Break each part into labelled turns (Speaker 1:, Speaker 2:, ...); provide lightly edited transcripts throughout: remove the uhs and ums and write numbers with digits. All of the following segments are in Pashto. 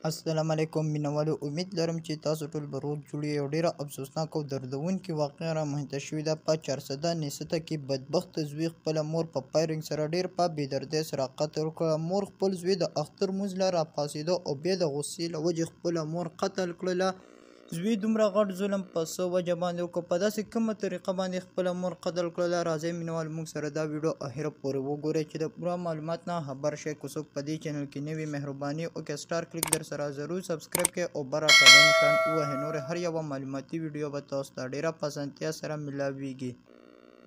Speaker 1: السلام علیکم مینوالو، امید لرم چې تاسو ټول به روغ جوړ یې. یو ډېره افسوسناک او دردونکې واقعه رامنځته شوې ده په 410 نېسته کې. بدبخته زوی خپله مور په فایرنګ سره ډېر په بېدردۍ سره قتل کړه. مور خپل زوی د اختر لمونځ له راپاڅېده او بیا د غوسې له وجې خپله مور قتل کړله. زوی دومره غټ ظلم په څه وجه باندې وکړه، په داسې کومه طریقه باندې خپله مور قتل کړله؟ راځئ مینوال موږ سره دا ویډیو اخره پورې وګورئ چې د پوره معلومات نه خبر شئ. که څوک په دې چینل کې نوي مهرباني وکړئ سټار کلیک در سره ضرور سبسکرایب کړئ او بره ټاله نشان ووهئ. نور هر یوه معلوماتي ویډیو به تاسو ته ډېره په اسانتیا سره میلاویږي.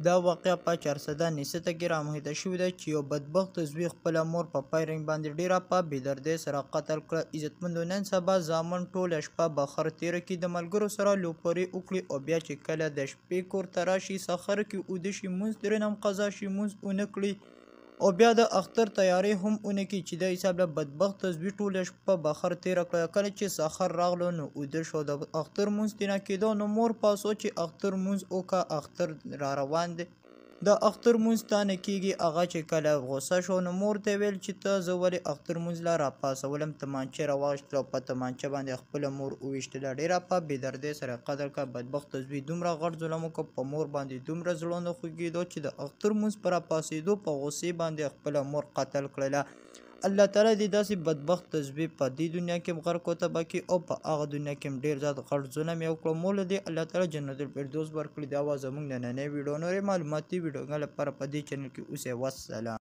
Speaker 1: دا واقعه په 410 نېسته کې رامنځته شوې ده چې یو بدبخته زوی خپله مور په فایرنګ باندې ډېره په بېدردۍ سره قتل کړه. عزتمندو، نن سبا زامن ټوله شپه بخر تېره کړي، د ملګرو سره لوپرې وکړي او بیا چې کله د شپې کور ته راشي سخر کې اوده شي، لمونځ ترې هم قضا شي، لمونځ ونه کړي او بیا د اختر تیاری هم ونه کړي چې د حساب له بدبخته زوی ټوله شپه بخر تېره کړه. کله چې سخر راغلو نو اوده شو، د اختر لمونځ ترې نه کېدو نو مور پاسو چې اختر لمونځ وکړه، اختر را روان دی، د اختر لمونځ تا نه کېږي. هغه چې کله غوسه شو نو مور ته ویل چې ته زه ولې اختر لمونځ لا راپاڅولم. تمانچه راواخیستله او په تمانچه باندې خپله مور وویشتله. ډېره په بېدردۍ سره قتل کړه. بدبخته زوی دومره غټ ظلم وکړ، په مور باندې دومره زړه نه خوږېدو چې د اختر لمونځ په راپاڅېدو په غوسې باندې خپله مور قتل کړله. الله تعالی دې داسې بدبخته زوی په دې دنیا کې هم غرق و تباه کړي او په هغه دنیا کې هم ډېر زیات غټ ظلم یې وکړو. مور له دې الله تعالی جنت الفردوس ورکړي. دا وه زموږ نننۍ ویډیو. نورې معلوماتي ویډیوګانو لپاره په دې چینل کې اوسئ. والسلام.